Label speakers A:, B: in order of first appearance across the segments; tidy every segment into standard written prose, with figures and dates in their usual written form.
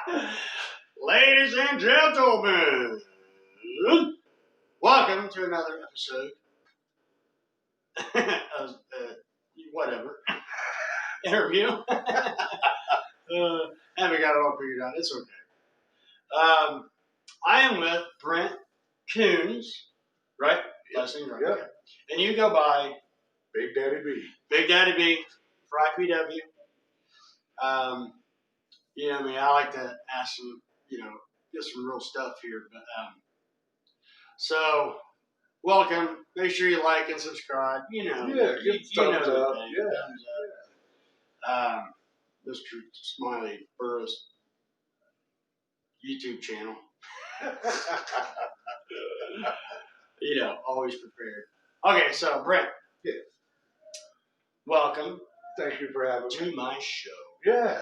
A: Ladies and gentlemen, welcome to another episode of whatever interview. Haven't got it all figured out. It's okay. I am with Brent Kunes, right? Last name, right?
B: Yep.
A: Okay. And you go by
B: Big Daddy B.
A: Big Daddy B for I.P.W. You know, I mean, I like to ask some, get some real stuff here. But so, welcome. Make sure you like and subscribe.
B: Yeah, give thumbs up.
A: Mr. Smiley Burris YouTube channel. Always prepared. Okay, so Brent.
B: Yeah.
A: Welcome.
B: Thank you for having
A: to
B: me.
A: my show.
B: Yeah.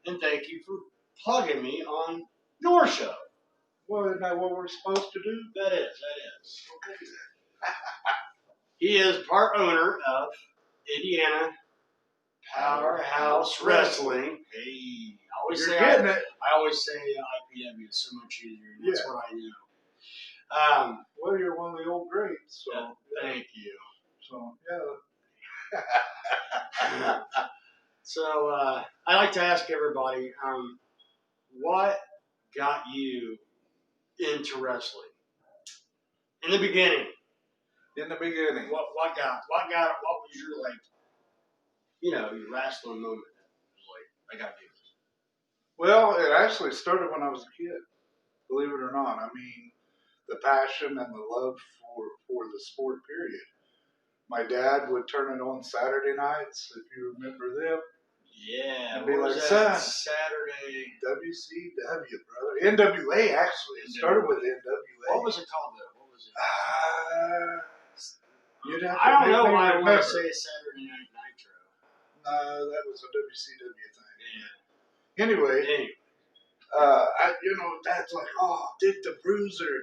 A: And thank you for plugging me on your show.
B: Well, isn't that what we're supposed to do?
A: That is. Okay. He is part owner of Indiana Powerhouse Wrestling. Hey, I always say I.P.W. is so much easier, and that's what I know.
B: Well, you're one of the old greats, so
A: thank you.
B: So yeah.
A: So I like to ask everybody, what got you into wrestling in the beginning?
B: In the beginning,
A: what was your your wrestling moment? I got to do this.
B: Well, it actually started when I was a kid. Believe it or not, I mean, the passion and the love for the sport. Period. My dad would turn it on Saturday nights, if you remember them.
A: Yeah.
B: And be like, son,
A: Saturday.
B: WCW, brother. NWA, actually. It started with NWA.
A: What was it called, though? What was it?
B: I
A: don't know why I want to say Saturday Night Nitro.
B: That was a WCW thing.
A: Yeah.
B: Anyway, Dad's like, oh, Dick the Bruiser,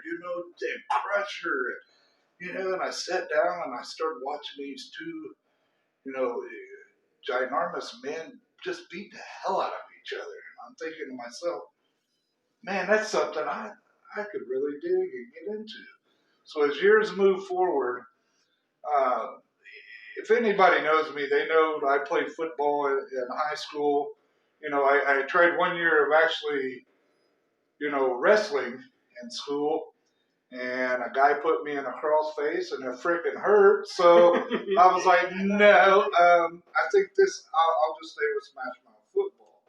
B: Dick Crusher. And I sat down and I started watching these two, ginormous men just beat the hell out of each other. And I'm thinking to myself, man, that's something I could really dig and get into. So as years move forward, if anybody knows me, they know I played football in high school. I tried 1 year of actually, wrestling in school. And a guy put me in a cross face and it freaking hurt. So I was like, no, I think I'll just stay with Smash Mouth football.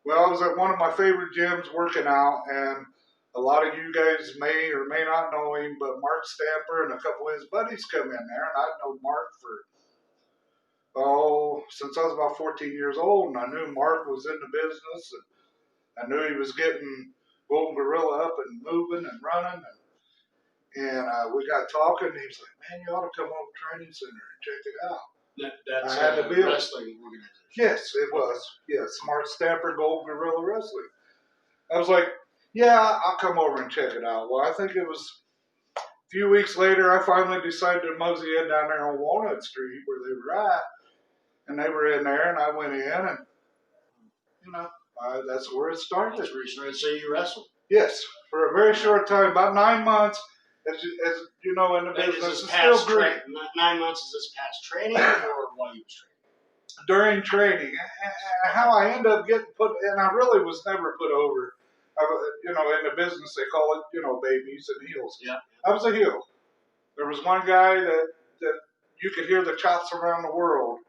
B: Well, I was at one of my favorite gyms working out, and a lot of you guys may or may not know him, but Mark Stamper and a couple of his buddies come in there, and I'd known Mark since I was about 14 years old, and I knew Mark was in the business, and I knew he was getting Golden Gorilla up and moving and running, and we got talking, and he was like, man, you ought to come over to Training Center and check it out.
A: That's
B: I had
A: a
B: to build.
A: wrestling organization.
B: Yes, it was. Yes, Mark Stamper, Golden Gorilla Wrestling. I was like, yeah, I'll come over and check it out. Well, I think it was a few weeks later, I finally decided to mosey in down there on Walnut Street where they were at, and they were in there, and I went in, and, that's where it started.
A: That's where you started. So you wrestled?
B: Yes, for a very short time, about 9 months. As you know, in the business, it's still great.
A: 9 months, is this past training or while you was training?
B: During training. And how I ended up getting put, and I really was never put over. In the business, they call it, babies and heels.
A: Yeah.
B: I was a heel. There was one guy that you could hear the chops around the world.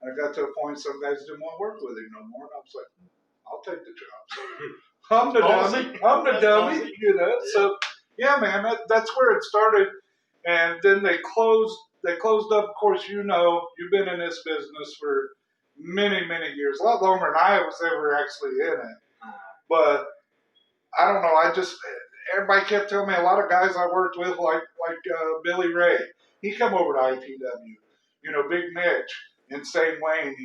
B: And I got to a point some guys didn't want to work with him no more. And I was like, I'll take the chops. I'm the dummy. So, yeah, man, that's where it started. And then they closed up. Of course, you've been in this business for many, many years, a lot longer than I was ever actually in it. But I don't know. Everybody kept telling me, a lot of guys I worked with, like Billy Ray, he come over to I.P.W. Big Mitch, Insane Wayne,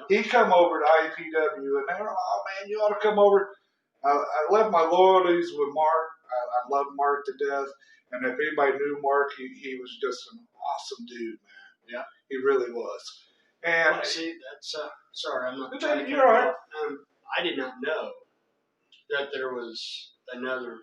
B: he come over to I.P.W. and they were, oh man, you ought to come over. I left my loyalties with Mark. I loved Mark to death. And if anybody knew Mark, he was just an awesome dude, man.
A: Yeah.
B: He really was. And
A: see, that's sorry, I'm not
B: trying to. You're all right.
A: I did not know that there was another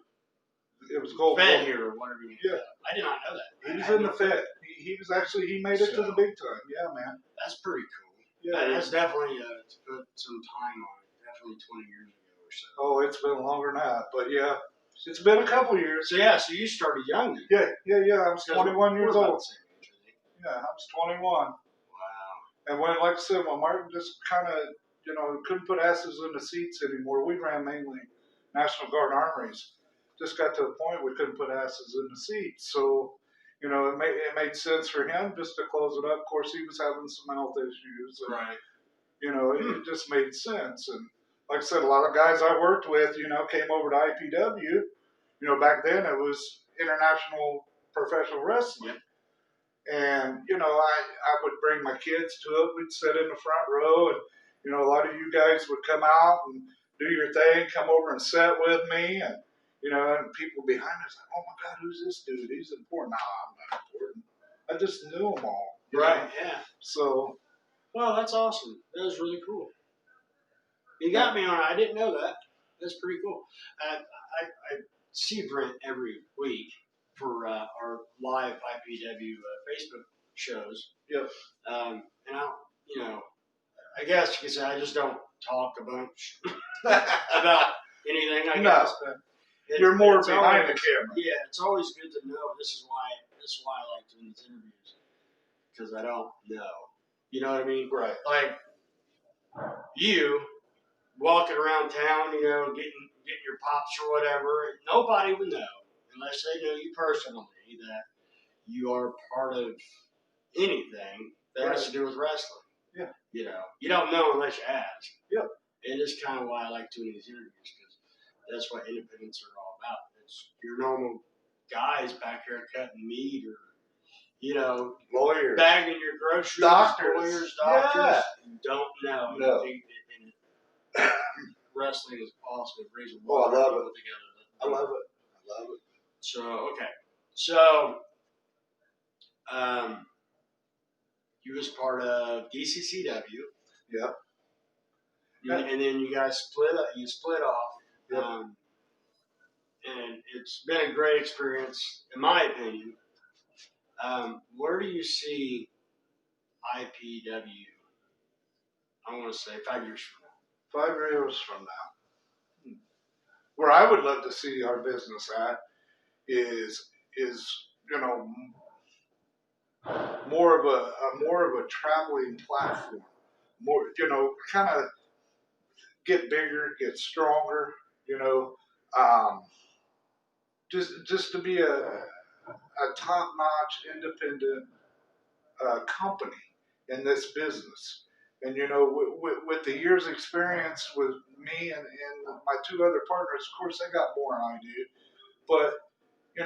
B: It was Gold
A: Fed
B: One.
A: here or whatever you
B: Yeah.
A: I did not know that.
B: He was in the Fed. He was actually, he made it to the big time. Yeah, man.
A: That's pretty cool.
B: Yeah.
A: That's definitely to put some time on it. Definitely 20 years ago or so.
B: Oh, it's been longer than that. But yeah, it's been a couple years.
A: So yeah, so you started young then.
B: Yeah. I was 21 years old. Yeah, I was 21.
A: Wow.
B: And when, like I said, when Martin just kind of, couldn't put asses in the seats anymore, we ran mainly National Guard armories. Just got to the point we couldn't put asses in the seats. So, it made sense for him just to close it up. Of course, he was having some health issues. And,
A: right.
B: It just made sense. And like I said, a lot of guys I worked with, came over to I.P.W. Back then it was International Professional Wrestling.
A: Yep.
B: And, I would bring my kids to it. We'd sit in the front row and, a lot of you guys would come out and do your thing, come over and sit with me. And, and people behind us like, oh my God, who's this dude? He's important. Nah, I'm not important. I just knew them all.
A: Right, yeah.
B: So.
A: Well, that's awesome. That was really cool. You got me on it. I didn't know that. That's pretty cool. I see Brent every week for our live I.P.W. Facebook shows.
B: Yep.
A: And I guess you could say I just don't talk a bunch about anything. I guess. But
B: you're more
A: it's
B: behind
A: always,
B: the camera.
A: Yeah, it's always good to know. This is why I like doing these interviews, because I don't know. You know what I mean?
B: Right.
A: Like you walking around town, getting your pops or whatever. Nobody would know unless they know you personally that you are part of anything that has to do with wrestling.
B: Yeah.
A: You don't know unless you ask.
B: Yep.
A: And it's kind of why I like doing these interviews, because that's what independents are all about. It's your normal guys back here cutting meat or,
B: lawyers,
A: bagging your groceries,
B: doctors,
A: lawyers,
B: yeah.
A: Don't know.
B: No.
A: And wrestling is awesome. It brings a
B: I
A: lot of
B: love
A: people
B: it.
A: together.
B: I love it.
A: So, okay. So, you was part of DCCW.
B: Yep.
A: And then you guys split up. You split off.
B: Yep.
A: And it's been a great experience, in my opinion. Where do you see I.P.W. I want to say 5 years from now?
B: 5 years from now. Where I would love to see our business at is more of a traveling platform. More, kind of get bigger, get stronger. Just to be a top-notch independent company in this business. And, with the years' experience with me and my two other partners, of course, they got more than I do. But,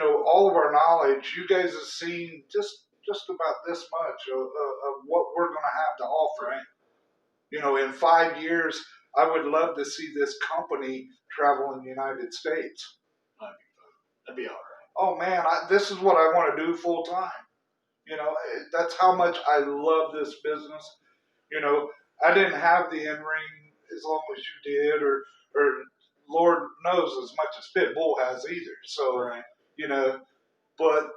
B: all of our knowledge, you guys have seen just about this much of what we're going to have to offer.
A: Right.
B: In 5 years, I would love to see this company travel in the United States.
A: That'd be all right.
B: Oh, man, this is what I want to do full time. That's how much I love this business. I didn't have the in-ring as long as you did, or Lord knows as much as Pitbull has either. So,
A: right.
B: But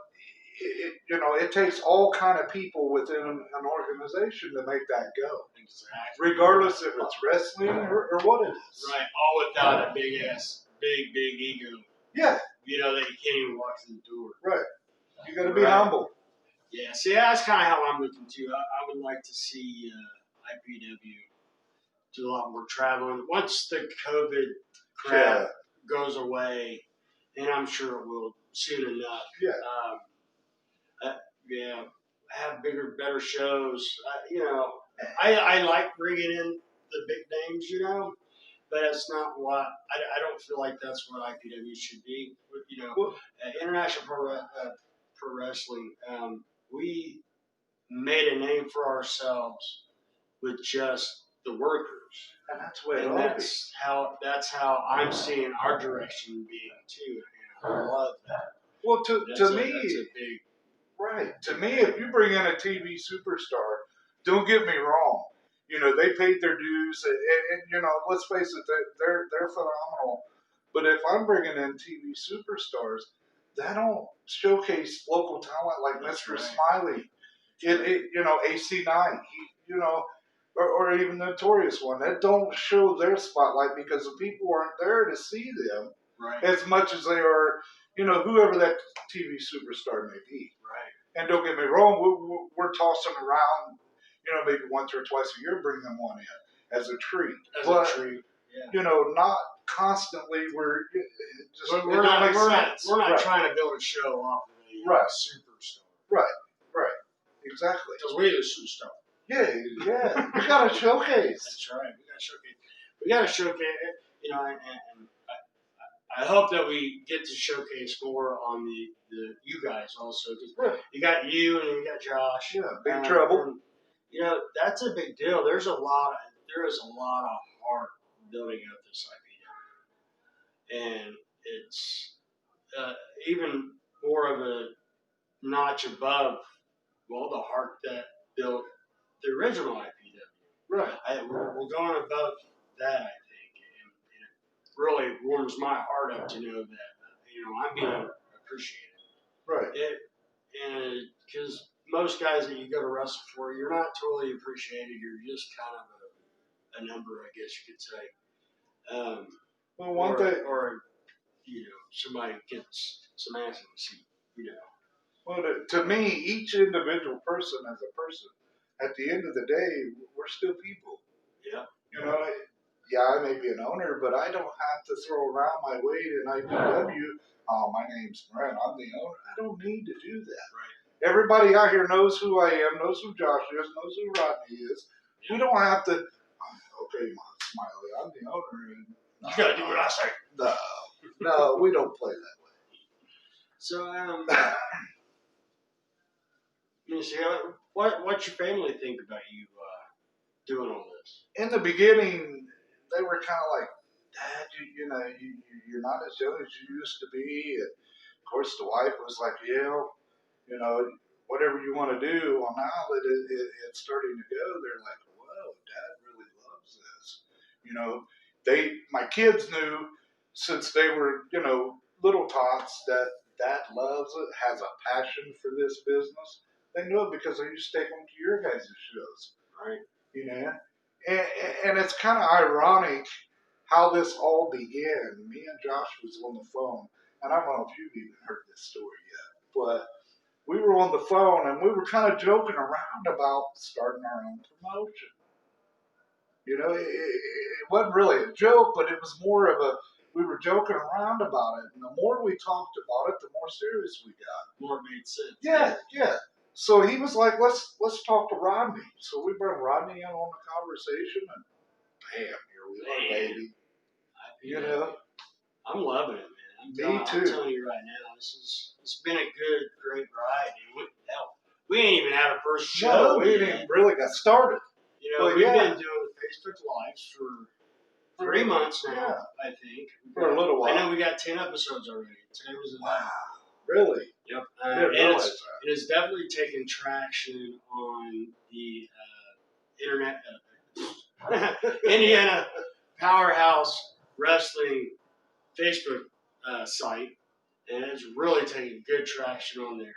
B: it takes all kind of people within an organization to make that go.
A: Exactly.
B: Regardless if it's wrestling or what it is.
A: Right. All without a big ego.
B: Yeah.
A: That you can't even walk through the door.
B: Right. You got to be humble.
A: Yeah. See, that's kind of how I'm looking too. I would like to see I.P.W. do a lot more traveling once the COVID crap goes away, and I'm sure it will soon enough.
B: Yeah.
A: Have bigger, better shows. I like bringing in the big names, but it's not what I don't feel like that's what I.P.W. should be. International Pro Wrestling. We made a name for ourselves with just the workers,
B: and that's the way it ought to be.
A: That's how I'm seeing our direction being too. And I love that.
B: Well, to me,
A: that's a big.
B: Right. To me, if you bring in a TV superstar, don't get me wrong. They paid their dues, and let's face it, they're phenomenal. But if I'm bringing in TV superstars, that don't showcase local talent like
A: That's
B: Mr.
A: right.
B: Smiley, AC9, or even the Notorious One. That don't show their spotlight because the people aren't there to see them
A: Right.
B: as much as they are, whoever that TV superstar may be.
A: Right.
B: And don't get me wrong, we're tossing around, maybe once or twice a year, bring them one in as a treat.
A: A treat. Yeah.
B: Not constantly.
A: We're not
B: right.
A: trying to build a show off of a
B: right.
A: superstar.
B: Right. Exactly.
A: Because we're the superstar.
B: Yeah. We got to showcase.
A: That's right. We got to showcase. And I hope that we get to showcase more on the you guys also.
B: Right.
A: You got you and you got Josh.
B: Yeah. Big trouble.
A: And, that's a big deal. There is a lot of heart building up this IPW, and it's even more of a notch above, the heart that built the original IPW.
B: Right.
A: We're going above that, I think, and it really warms my heart up to know that I'm being appreciated.
B: Right.
A: And because most guys that you go to wrestle for, you're not totally appreciated. You're just kind of a number, I guess you could say. Or somebody gets some ass in the seat.
B: Well, to me, each individual person as a person, at the end of the day, we're still people.
A: Yeah.
B: I may be an owner, but I don't have to throw around my weight in I.P.W. Oh, my name's Brent. I'm the owner. I don't need to do that.
A: Right.
B: Everybody out here knows who I am, knows who Josh is, knows who Rodney is. Yeah. We don't have to. Okay, Smiley, I'm the owner. And,
A: you gotta do what I say.
B: No, we don't play that way.
A: So, let me see. What's your family think about you doing all this?
B: In the beginning, they were kind of like, Dad, you're not as young as you used to be. And of course, the wife was like, whatever you want to do. Well, now that it's starting to go, they're like, whoa, Dad really loves this. My kids knew since they were, little tots that Dad loves it, has a passion for this business. They knew it because I used to take them to your guys' shows.
A: Right.
B: And it's kind of ironic how this all began. Me and Josh was on the phone, and I don't know if you've even heard this story yet, but we were on the phone and we were kind of joking around about starting our own promotion. It wasn't really a joke, but it was more of we were joking around about it. And the more we talked about it, the more serious we got.
A: More it made sense.
B: Yeah. So he was like, let's talk to Rodney. So we brought Rodney in on the conversation, and bam, here we are, baby.
A: I'm loving it, man.
B: Me too.
A: I'm telling you right now, it's been a great ride. And we ain't even had a first show.
B: No, we ain't even really got started.
A: We've been doing Facebook Lives for 3 months now, I think.
B: For a little while.
A: I know we got 10 episodes already. Today was 11.
B: Wow. Really?
A: Yep. It has definitely taken traction on the internet, Indiana Powerhouse Wrestling Facebook site, and it's really taken good traction on there.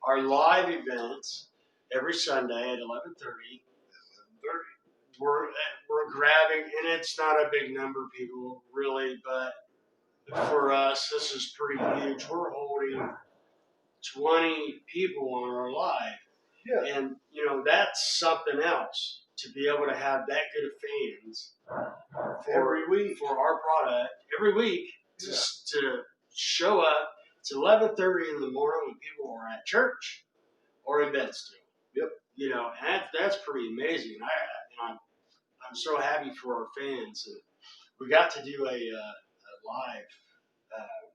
A: Our live events every Sunday at 11:30. We're grabbing, and it's not a big number of people really, but for us, this is pretty huge. We're holding 20 people on our live.
B: Yeah.
A: And, that's something else to be able to have that good of fans
B: every week
A: for our product every week to show up. It's 11:30 in the morning when people are at church or in bed still.
B: Yep.
A: And that's pretty amazing. I'm so happy for our fans. And we got to do a live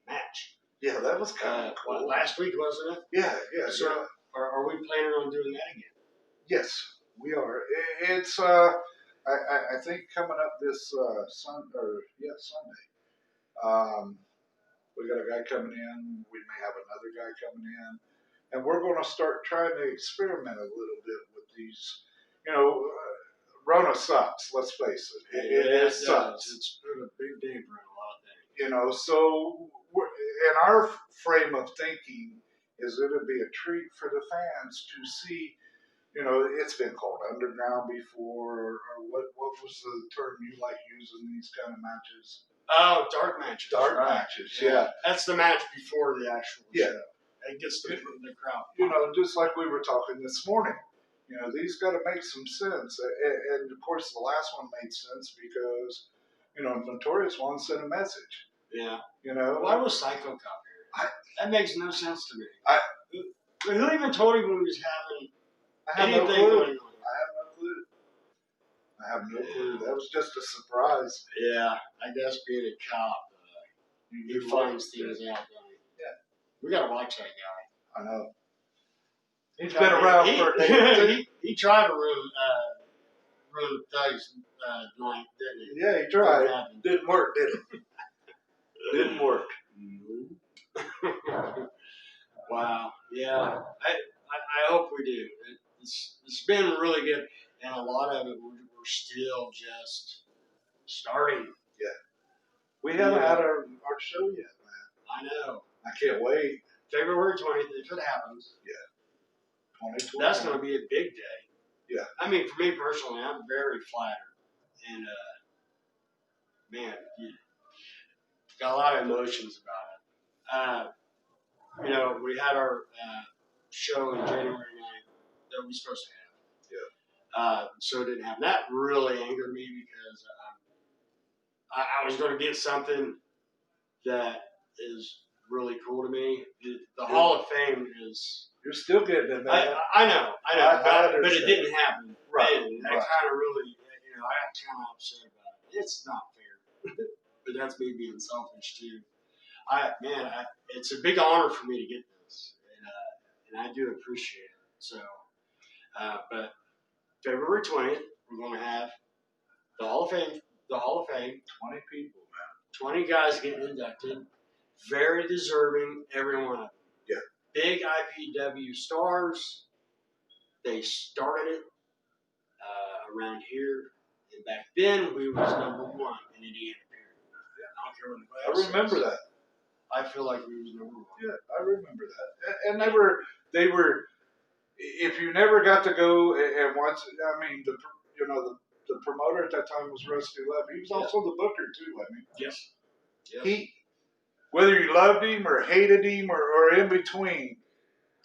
A: match.
B: Yeah, that was kind of cool.
A: Last week, wasn't it?
B: Yeah.
A: So are we planning on doing that again?
B: Yes, we are. It's I think coming up this Sunday. We got a guy coming in. We may have another guy coming in, and we're going to start trying to experiment a little bit with these. Rona sucks. Let's face it. It sucks.
A: It's put a big damper on a lot of things.
B: You know, so in our frame of thinking is it would be a treat for the fans to see. You know, it's been called underground before, or what was the term you like using these kind of matches?
A: Oh, dark matches.
B: Dark
A: right.
B: matches, yeah.
A: That's the match before the actual
B: Yeah.
A: show. It gets the crowd.
B: You know, just like we were talking this morning. You know, these got to make some sense. And of course, the last one made sense because, you know, Notorious One sent a message.
A: Yeah.
B: You know?
A: Why was Psycho Cop here? That makes no sense to me. Who even told him we was having
B: I have
A: anything
B: no clue.
A: going on?
B: I have no clue. That was just a surprise.
A: Yeah, I guess being a cop, he finds things out.
B: Yeah.
A: We gotta watch that guy.
B: I know. He's been around for a day.
A: He tried to ruin Thug's night, didn't he?
B: Yeah, he tried. Didn't work, did it? Didn't work.
A: Wow. Yeah. I hope we do. It's been really good, and a lot of it we're still just starting.
B: Yeah. We haven't had our show yet, man.
A: I know.
B: I can't wait.
A: February 20th, if it happens.
B: Yeah. 2020.
A: That's going to be a big day.
B: Yeah.
A: I mean, for me personally, I'm very flattered, and man, got a lot of emotions about it. You know, we had our show in January 9th that we were supposed to have.
B: Yeah.
A: So it didn't happen. That really angered me because I was going to get something that is really cool to me. The Hall of Fame is.
B: You're still getting it, man.
A: I know, but it didn't happen.
B: Right.
A: And that kind of really, you know, I got kind of upset about it. It's not fair, but that's me being selfish too. It's a big honor for me to get this, and I do appreciate it. So, but February 20th, we're going to have the Hall of Fame. The Hall of Fame.
B: 20 people, man.
A: 20 guys getting inducted. Very deserving, every one of them.
B: Yeah.
A: Big I.P.W. stars. They started it around here, and back then we was number one in Indiana. Yeah. I don't care what the
B: I remember that.
A: I feel like we was number one.
B: Yeah, I remember that. And they were. If you never got to go and watch, I mean, the promoter at that time was Rusty Love. He was also the booker too. I mean,
A: yes.
B: He, whether you loved him or hated him or in between,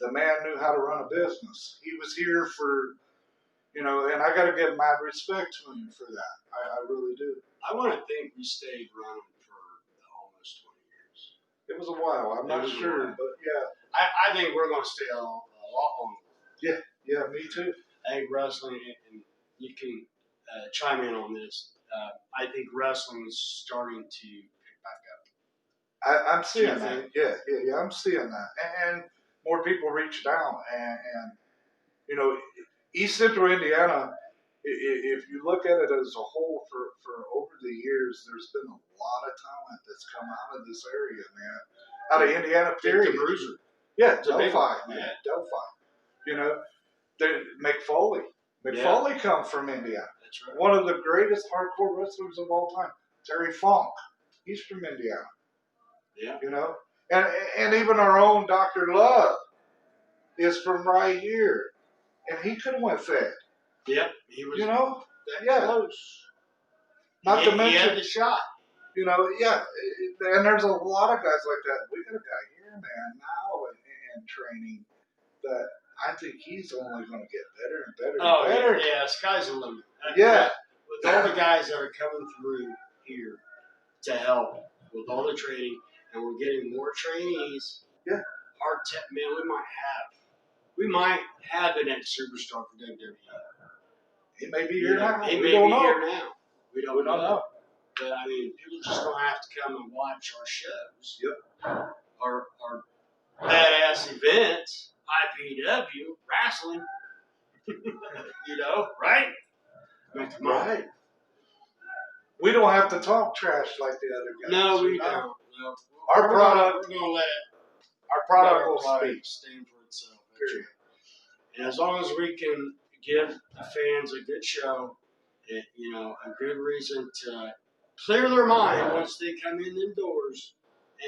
B: the man knew how to run a business. He was here for, you know, and I got to give mad respect to him for that. I really do.
A: I want to think we stayed running for almost 20 years.
B: It was a while. I'm not sure, but yeah.
A: I think we're going to stay a lot longer.
B: Yeah, me too.
A: I think wrestling, and you can chime in on this. I think wrestling is starting to pick back up.
B: I'm seeing that. Yeah, I'm seeing that. And more people reach down. And you know, East Central Indiana, if you look at it as a whole for over the years, there's been a lot of talent that's come out of this area, man. Out of Indiana, period.
A: The Bruiser.
B: Yeah, Delphi, man.
A: Yeah.
B: Delphi. You know, McFoley. McFoley come from Indiana.
A: That's right.
B: One of the greatest hardcore wrestlers of all time. Terry Funk. He's from Indiana.
A: Yeah.
B: You know? And even our own Dr. Love is from right here. And he could have went Fed.
A: Yep. He was
B: close. Not to mention
A: he had the shot.
B: You know, and there's a lot of guys like that. We got a guy here, man, now in training that I think he's only going to get better and better and better.
A: Yeah, sky's the limit. With all the guys that are coming through here to help with all the training, and we're getting more trainees.
B: Yeah.
A: Man, we might have the next superstar for WWE.
B: He may be here now.
A: He may be here now. We don't know.
B: know.
A: But I mean, people just gonna have to come and watch our shows.
B: Yep.
A: Our badass events, I.P.W. wrestling. You know, right? I mean, come on.
B: Right. We don't have to talk trash like the other guys.
A: No, we don't. No.
B: Our product.
A: We're gonna let it.
B: Our product will speak.
A: Stand for itself. And as long as we can give the fans a good show, you know, a good reason to clear their mind once they come in them doors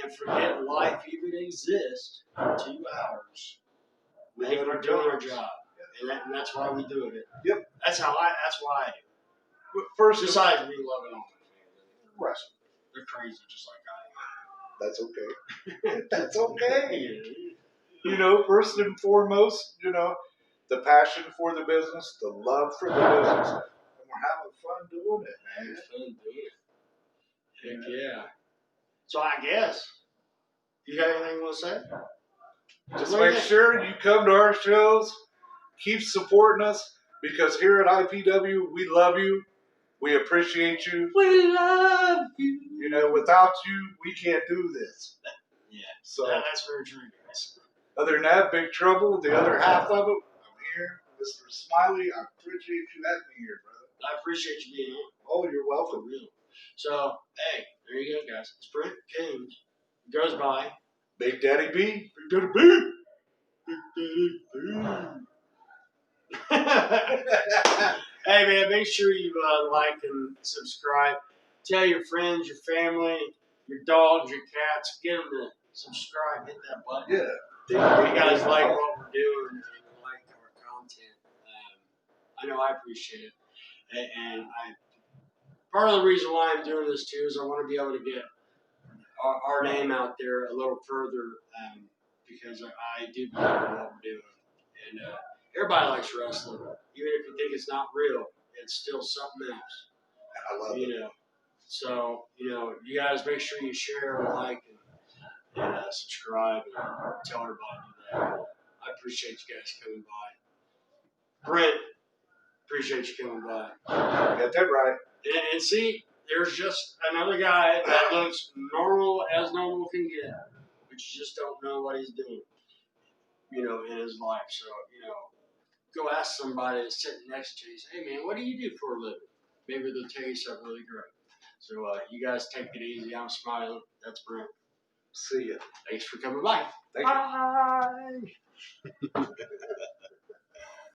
A: and forget life even exists for 2 hours. I think we're doing our job. And that's why we do it.
B: Yep.
A: That's why I do it.
B: But first,
A: besides me loving all my
B: right.
A: fans. They're crazy just like I
B: That's okay. That's okay.
A: am.
B: You know, first and foremost, you know, the passion for the business, the love for the business, and we're having fun doing it, man.
A: Having fun doing it. Heck yeah. So I guess, you got anything you want to say?
B: Just make sure you come to our shows, keep supporting us, because here at I.P.W, we love you, we appreciate you.
A: We love you.
B: You know, without you, we can't do this.
A: Yeah.
B: So
A: that's very true, guys.
B: Other than that, Big Trouble, the other half of it, I'm here. Mr. Smiley, I appreciate you having me here, brother.
A: I appreciate you being on.
B: Oh, you're welcome.
A: For real. So, hey, there you go, guys. It's Brent Kunes. Goes by
B: Big Daddy B.
A: Big Daddy B. Big Daddy B. Hey, man, make sure you like and subscribe. Tell your friends, your family, your dogs, your cats. Get them to subscribe. Hit that button.
B: Yeah.
A: If you guys like what we're doing and like our content, I know I appreciate it. And part of the reason why I'm doing this too is I want to be able to get our name out there a little further, because I do believe in what we're doing. And everybody likes wrestling, even if you think it's not real. It's still something else.
B: I love it.
A: You know, so you guys make sure you share and like and subscribe and tell everybody to do that. I appreciate you guys coming by. Brent, appreciate you coming by.
B: Got that right.
A: And see, there's just another guy that looks normal as normal can get, but you just don't know what he's doing, in his life. So, go ask somebody that's sitting next to you. Say, hey, man, what do you do for a living? Maybe they'll tell you something really great. So, you guys take it easy. I'm Smiling. That's Brent.
B: See ya.
A: Thanks for coming by.
B: Thank you.
A: Bye.